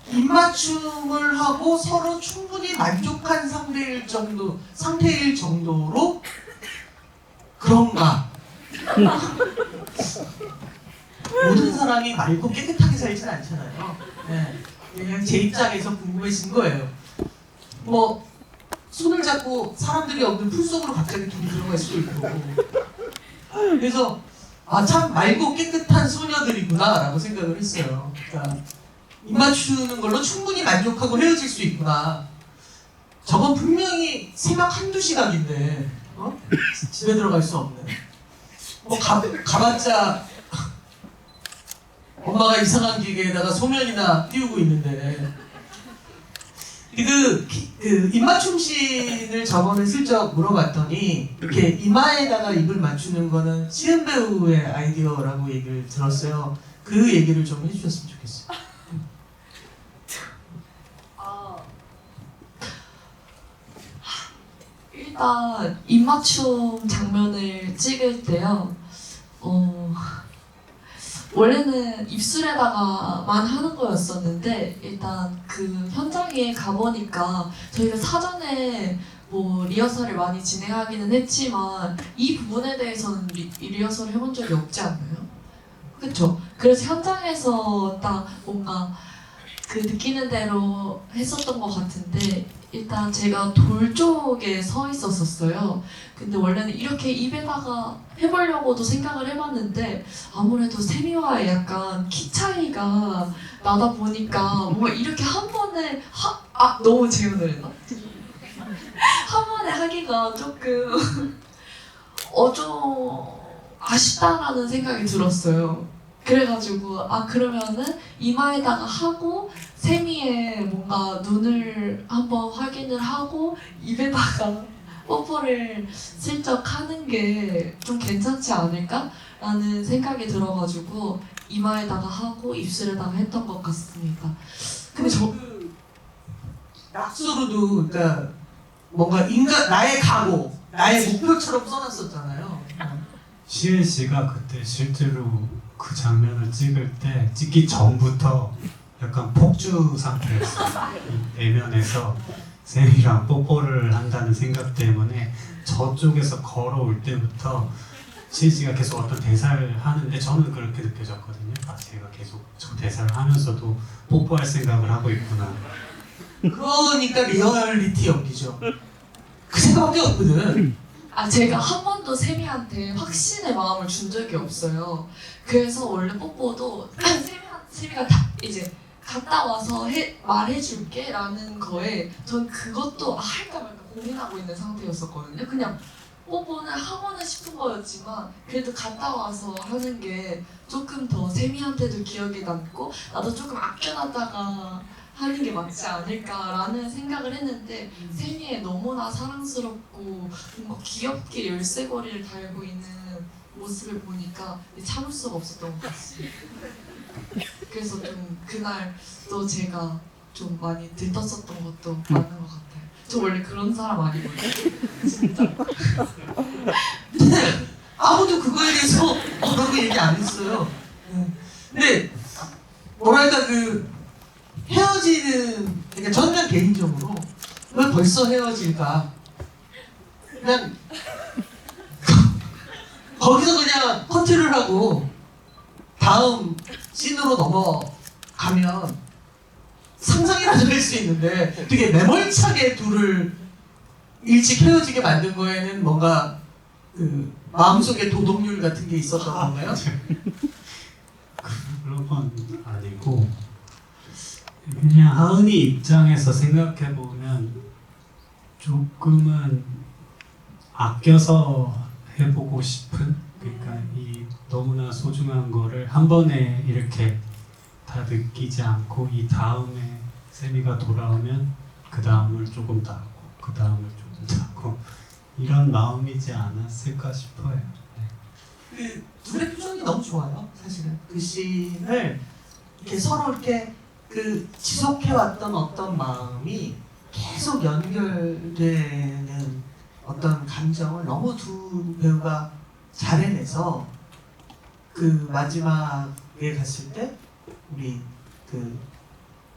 입맞춤을 하고 서로 충분히 만족한 상태일 정도로 그런가. 모든 사람이 맑고 깨끗하게 살진 않잖아요. 네. 그냥 제 입장에서 궁금해진 거예요. 뭐 손을 잡고 사람들이 없는 풀 속으로 갑자기 둘이 들어갈 수도 있고. 그래서 참 맑고 깨끗한 소녀들이구나라고 생각을 했어요. 그러니까 입 맞추는 걸로 충분히 만족하고 헤어질 수 있구나. 저건 분명히 새벽 1~2시각인데 집에 들어갈 수 없는. 뭐 가봤자 엄마가 이상한 기계에다가 소면이나 띄우고 있는데 그 입맞춤 씬을 저번에 슬쩍 물어봤더니 이렇게 이마에다가 입을 맞추는 거는 시은 배우의 아이디어라고 얘기를 들었어요. 그 얘기를 좀 해주셨으면 좋겠어요. 일단 입맞춤 장면을 찍을 때요. 원래는 입술에다가만 하는 거였었는데 일단 그 현장에 가보니까 저희가 사전에 뭐 리허설을 많이 진행하기는 했지만 이 부분에 대해서는 리허설을 해본 적이 없지 않나요? 그쵸? 그래서 현장에서 딱 뭔가 그 느끼는 대로 했었던 것 같은데 일단 제가 돌 쪽에 서 있었어요. 근데 원래는 이렇게 입에다가 해보려고도 생각을 해봤는데 아무래도 세미와의 약간 키 차이가 나다 보니까 뭔가 이렇게 한 번에 너무 재현을 했나? 한 번에 하기가 조금 좀 아쉽다라는 생각이 들었어요. 그래가지고 그러면은 이마에다가 하고 세미의 뭔가 눈을 한번 확인을 하고 입에다가 뽀뽀를 슬쩍 하는 게 좀 괜찮지 않을까라는 생각이 들어가지고 이마에다가 하고 입술에다가 했던 것 같습니다. 근데 낙서로도 그러니까 뭔가 나의 각오, 나의 목표처럼 써놨었잖아요. 시은 씨가 그때 실제로 그 장면을 찍기 전부터 약간 폭주 상태였어요. 이 내면에서 쌤이랑 뽀뽀를 한다는 생각 때문에 저쪽에서 걸어올 때부터 시은 씨가 계속 어떤 대사를 하는데 저는 그렇게 느껴졌거든요. 제가 계속 저 대사를 하면서도 뽀뽀할 생각을 하고 있구나. 그러니까 리얼리티 연기죠. 그 생각밖에 없거든. 제가 한 번도 세미한테 확신의 마음을 준 적이 없어요. 그래서 원래 뽀뽀도 세미가 이제 갔다 와서 말해줄게 라는 거에 전 그것도 할까 말까 고민하고 있는 상태였었거든요. 그냥 뽀뽀는 하고는 싶은 거였지만 그래도 갔다 와서 하는 게 조금 더 세미한테도 기억에 남고 나도 조금 아껴놨다가 하는 게 맞지 않을까라는 생각을 했는데 세미에 너무나 사랑스럽고 뭔가 귀엽게 열쇠고리를 달고 있는 모습을 보니까 참을 수가 없었던 것 같습니다. 그래서 좀 그날 또 제가 좀 많이 들떴었던 것도 맞는 것 같아요. 저 원래 그런 사람 아니거든요. 진짜. 아무도 그거에 대해서 뭐라고 얘기 안 했어요. 근데 뭐랄까 그 헤어지는 그러니까 저는 그냥 개인적으로 왜 벌써 헤어질까? 그냥 거기서 그냥 커트를 하고 다음 씬으로 넘어가면 상상이라도 할 수 있는데 되게 매몰차게 둘을 일찍 헤어지게 만든 거에는 뭔가 그 마음속에 도덕률 같은 게 있었던 건가요? 그런 건 아니고 그냥 하은이 입장에서 생각해 보면 조금은 아껴서 해보고 싶은 그러니까 이 너무나 소중한 거를 한 번에 이렇게 다 느끼지 않고 이 다음에 세미가 돌아오면 그 다음을 조금 더 하고 그 다음을 조금 더 하고 이런 마음이지 않았을까 싶어요. 그 둘의 표정이 너무 좋아요. 사실은 그 씬을 이렇게 서로 이렇게 그 지속해왔던 어떤 마음이 계속 연결되는 어떤 감정을 너무 두 배우가 잘 해내서 그 마지막에 갔을 때 우리 그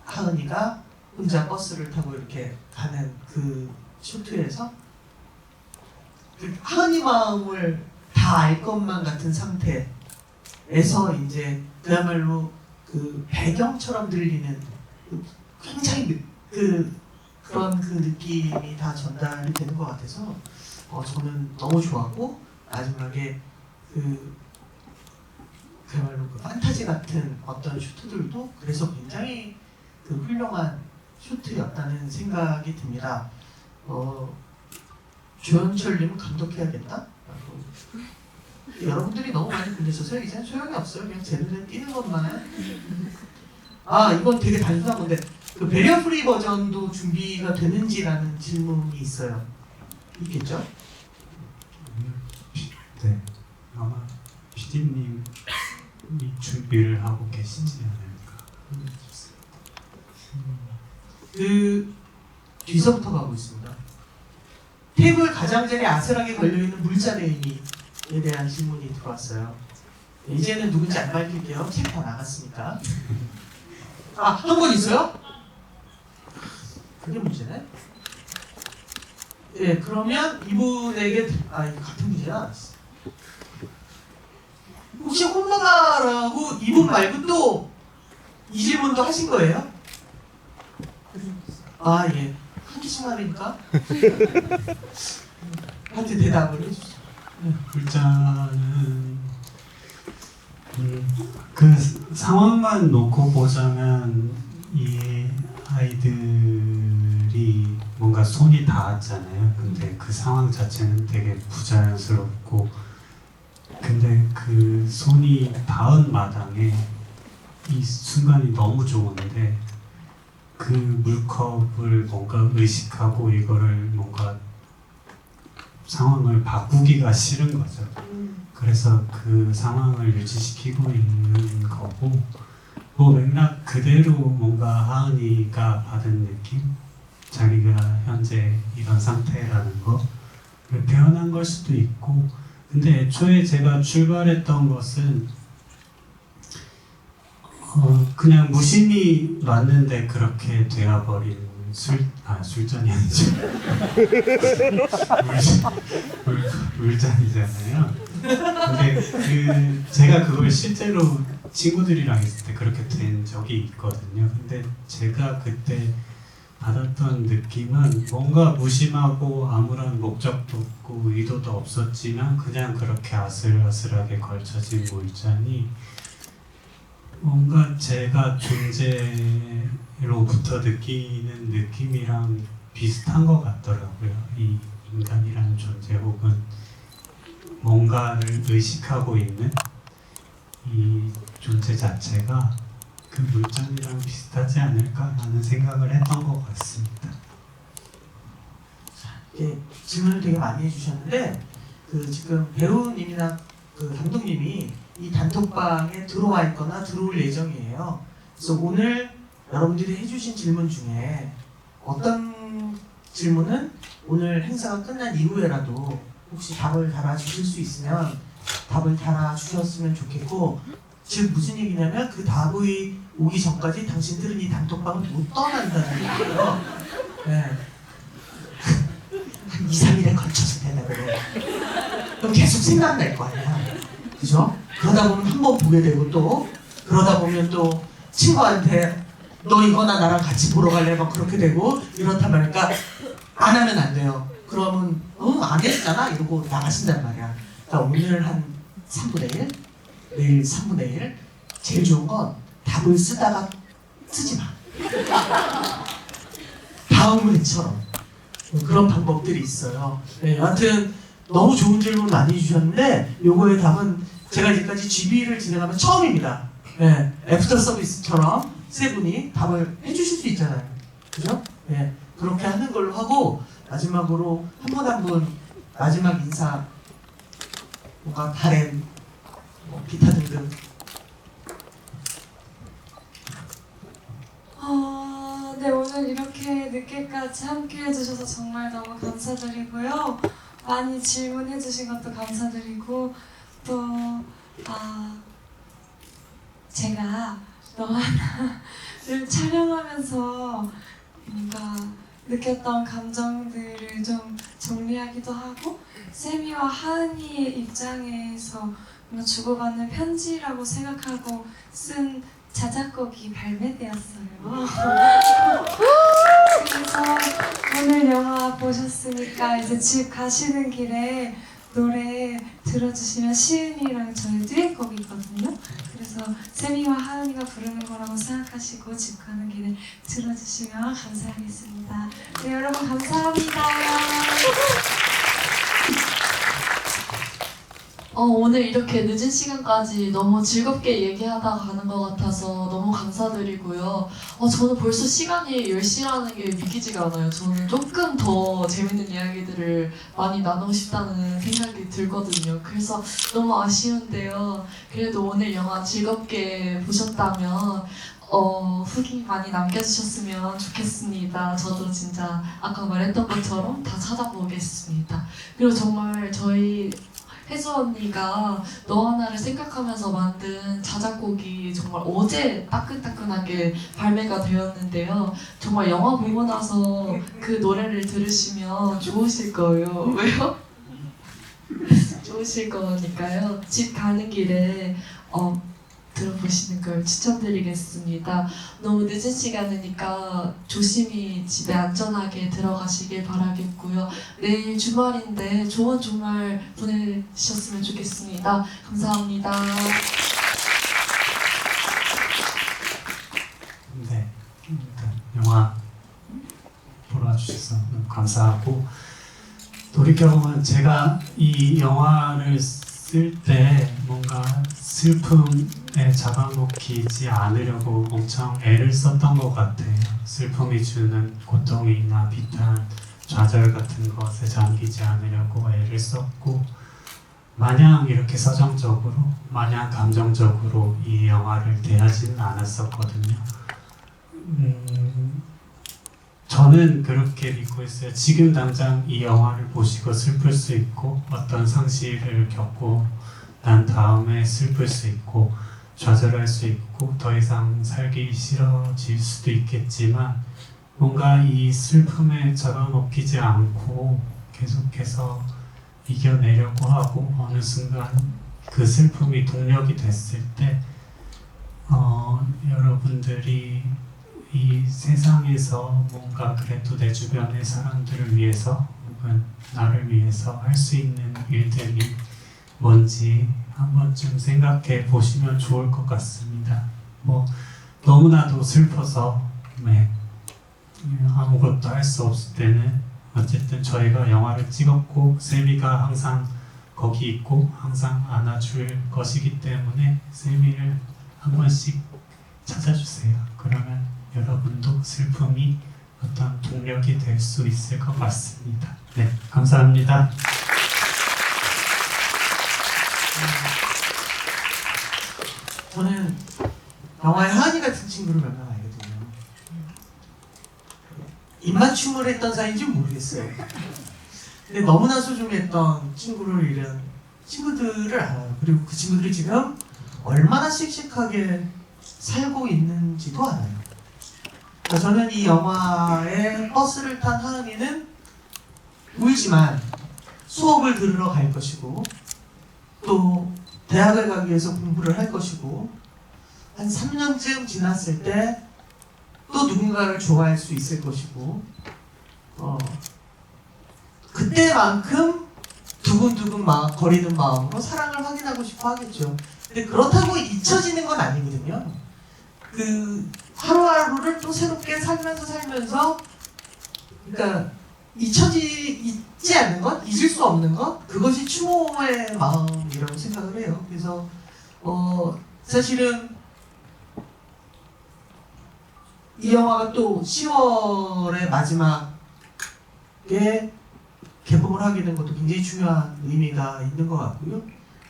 하은이가 혼자 버스를 타고 이렇게 가는 그 쇼트에서 그 하은이 마음을 다 알 것만 같은 상태에서 이제 그야말로 그 배경처럼 들리는 그 굉장히 그런 그 느낌이 다 전달이 되는 것 같아서 저는 너무 좋았고 마지막에 그야말로 그 판타지 같은 어떤 슈트들도 그래서 굉장히 그 훌륭한 슈트였다는 생각이 듭니다. 조현철님은 감독해야겠다? 여러분들이 너무 많이 보내셔서 이제 소용이 없어요. 그냥 제 눈에 띄는 것만. 아 이건 되게 단순한 건데 그 배리어 프리 버전도 준비가 되는지라는 질문이 있어요. 있겠죠? 네, 아마 PD님이 준비를 하고 계시지 않을까. 그 뒤서부터 가고 있습니다. 테이블 가장자리에 아슬하게 걸려있는 물자레인이에 대한 질문이 들어왔어요. 이제는 누군지 안 밝힐게요. 책 다 나갔으니까. 아, 한 분 있어요? 그게 문제네. 예, 그러면 이분에게 이거 같은 분이야. 혹시 홈런하라고 이분 말고 또 이 질문도 하신 거예요? 아, 예. 한 개씩만 하니까 한테 대답을 해주세요. 글자는 그 상황만 놓고 보자면 이 아이들이 뭔가 손이 닿았잖아요. 근데 그 상황 자체는 되게 부자연스럽고 근데 그 손이 닿은 마당에 이 순간이 너무 좋은데 그 물컵을 뭔가 의식하고 이거를 뭔가 상황을 바꾸기가 싫은 거죠. 그래서 그 상황을 유지시키고 있는 거고 뭐 맥락 그대로 뭔가 하은이가 받은 느낌? 자기가 현재 이런 상태라는 거를 표현한 걸 수도 있고 근데 애초에 제가 출발했던 것은 그냥 무심히 놨는데 그렇게 되어버린 술잔이 아니죠. 물잔이잖아요. 근데 제가 그걸 실제로 친구들이랑 있을 때 그렇게 된 적이 있거든요. 근데 제가 그때 받았던 느낌은 뭔가 무심하고 아무런 목적도 없고 의도도 없었지만 그냥 그렇게 아슬아슬하게 걸쳐진 물잔이 뭔가 제가 존재로부터 느끼는 느낌이랑 비슷한 것 같더라고요. 이 인간이라는 존재 혹은 뭔가를 의식하고 있는 이 존재 자체가 그 물전이랑 비슷하지 않을까라는 생각을 했던 것 같습니다. 예, 질문을 되게 많이 해주셨는데 그 지금 배우님이나 그 감독님이 이 단톡방에 들어와 있거나 들어올 예정이에요. 그래서 오늘 여러분들이 해주신 질문 중에 어떤 질문은 오늘 행사가 끝난 이후에라도 혹시 답을 달아주실 수 있으면 답을 달아주셨으면 좋겠고, 즉 무슨 얘기냐면 그 답이 오기 전까지 당신들은 이 단톡방을 못 떠난다는 얘기예요. 네. 한 2, 3일에 걸쳐서 대답을 해. 그럼 계속 생각날 거 아니야. 그죠? 그러다 보면 한 번 보게 되고 또 그러다 보면 또 친구한테 너 이거나 나랑 같이 보러 갈래? 막 그렇게 되고 이렇단 말이니까 안 하면 안 돼요. 그러면 안 했잖아 이러고 나가신단 말이야. 그러니까 오늘 한 3분의 1, 내일 3분의 1. 제일 좋은 건 답을 쓰다가 쓰지 마. 다음 회처럼 그런 방법들이 있어요. 네, 여하튼 너무 좋은 질문 많이 주셨는데 요거의 답은 제가 이제까지 GB를 진행하면 처음입니다. 네, 애프터 서비스처럼 세 분이 답을 해주실 수 있잖아요. 그죠? 네, 그렇게 하는 걸로 하고 마지막으로 한 분 한 분 마지막 인사 뭔가 바램 뭐 기타 등등. 네, 오늘 이렇게 늦게까지 함께 해주셔서 정말 너무 감사드리고요. 많이 질문해주신 것도 감사드리고 또 제가 너 하나를 촬영하면서 뭔가 느꼈던 감정들을 좀 정리하기도 하고 세미와 하은이의 입장에서 뭔가 주고받는 편지라고 생각하고 쓴 자작곡이 발매되었어요. 그래서 오늘 영화 보셨으니까 이제 집 가시는 길에 노래 들어주시면 시은이랑 저희 듀엣곡이거든요. 그래서 세미와 하은이가 부르는 거라고 생각하시고 집 가는 길에 들어주시면 감사하겠습니다. 네, 여러분 감사합니다. 오늘 이렇게 늦은 시간까지 너무 즐겁게 얘기하다 가는 것 같아서 너무 감사드리고요. 저는 벌써 시간이 10시라는 게 믿기지가 않아요. 저는 조금 더 재밌는 이야기들을 많이 나누고 싶다는 생각이 들거든요. 그래서 너무 아쉬운데요. 그래도 오늘 영화 즐겁게 보셨다면 후기 많이 남겨주셨으면 좋겠습니다. 저도 진짜 아까 말했던 것처럼 다 찾아보겠습니다. 그리고 정말 저희 혜수 언니가 너 하나를 생각하면서 만든 자작곡이 정말 어제 따끈따끈하게 발매가 되었는데요. 정말 영화 보고 나서 그 노래를 들으시면 좋으실 거예요. 왜요? 좋으실 거니까요. 집 가는 길에 들어보시는 걸 추천드리겠습니다. 너무 늦은 시간이니까 조심히 집에 안전하게 들어가시길 바라겠고요. 내일 주말인데 좋은 주말 보내셨으면 좋겠습니다. 감사합니다. 네, 일단 영화 보러 와주셔서 너무 감사하고 돌이켜보면 제가 이 영화를 쓸 때 뭔가 슬픔에 잡아먹히지 않으려고 엄청 애를 썼던 것 같아요. 슬픔이 주는 고통이나 비탄, 좌절 같은 것에 잠기지 않으려고 애를 썼고 마냥 이렇게 서정적으로, 마냥 감정적으로 이 영화를 대하지는 않았었거든요. 저는 그렇게 믿고 있어요. 지금 당장 이 영화를 보시고 슬플 수 있고 어떤 상실을 겪고 난 다음에 슬플 수 있고 좌절할 수 있고 더 이상 살기 싫어질 수도 있겠지만 뭔가 이 슬픔에 잡아먹히지 않고 계속해서 이겨내려고 하고 어느 순간 그 슬픔이 동력이 됐을 때 여러분들이 이 세상에서 뭔가 그래도 내 주변의 사람들을 위해서 혹은 나를 위해서 할 수 있는 일들이 뭔지 한 번쯤 생각해 보시면 좋을 것 같습니다. 뭐 너무나도 슬퍼서 아무것도 할 수 없을 때는 어쨌든 저희가 영화를 찍었고 세미가 항상 거기 있고 항상 안아줄 것이기 때문에 세미를 한 번씩 찾아주세요. 그러면 여러분도 슬픔이 어떤 동력이 될 수 있을 것 같습니다. 네, 감사합니다. 저는 영화의 하은이 같은 친구를 몇 명 알거든요. 입맞춤을 했던 사이인지 모르겠어요. 근데 너무나 소중했던 친구를 잃은 친구들을 알아요. 그리고 그 친구들이 지금 얼마나 씩씩하게 살고 있는지도 알아요. 그러니까 저는 이 영화에 버스를 탄 하은이는 울지만 수업을 들으러 갈 것이고 또 대학을 가기 위해서 공부를 할 것이고 한 3년쯤 지났을 때 또 누군가를 좋아할 수 있을 것이고 그때만큼 두근두근 거리는 마음으로 사랑을 확인하고 싶어 하겠죠. 근데 그렇다고 잊혀지는 건 아니거든요. 그 하루하루를 또 새롭게 살면서 그러니까 잊지 않는 것, 잊을 수 없는 것, 그것이 추모의 마음이라고 생각을 해요. 그래서 사실은 이 영화가 또 10월의 마지막에 개봉을 하게 된 것도 굉장히 중요한 의미가 있는 것 같고요.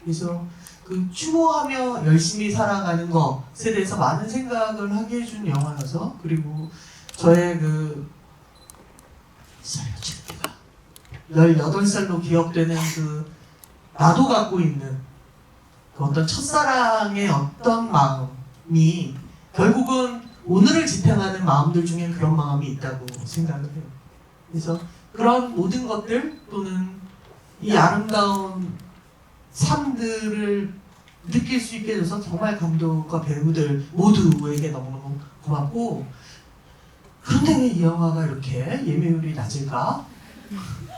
그래서 그 추모하며 열심히 살아가는 것에 대해서 많은 생각을 하게 해준 영화여서, 그리고 저의 그 18살로 기억되는 그 나도 갖고 있는 그 어떤 첫사랑의 어떤 마음이 결국은 오늘을 지탱하는 마음들 중에 그런 마음이 있다고 생각을 해요. 그래서 그런 모든 것들 또는 이 아름다운 삶들을 느낄 수 있게 돼서 정말 감독과 배우들 모두에게 너무너무 고맙고, 그런데 왜 이 영화가 이렇게 예매율이 낮을까?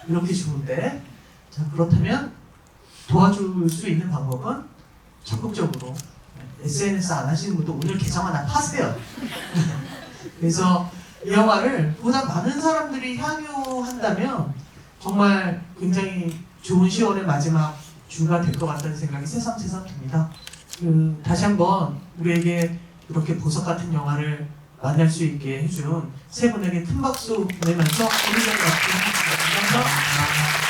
이렇게 좋은데, 자, 그렇다면 도와줄 수 있는 방법은 적극적으로 SNS 안 하시는 분도 오늘 계정 하나 파세요. 그래서 이 영화를 보다 많은 사람들이 향유한다면 정말 굉장히 좋은 10월의 마지막 주가 될 것 같다는 생각이 새삼새삼 듭니다. 다시 한번 우리에게 이렇게 보석 같은 영화를 만날 수 있게 해준 세 분에게 큰 박수 보내면서 오늘 영화 감사합니다.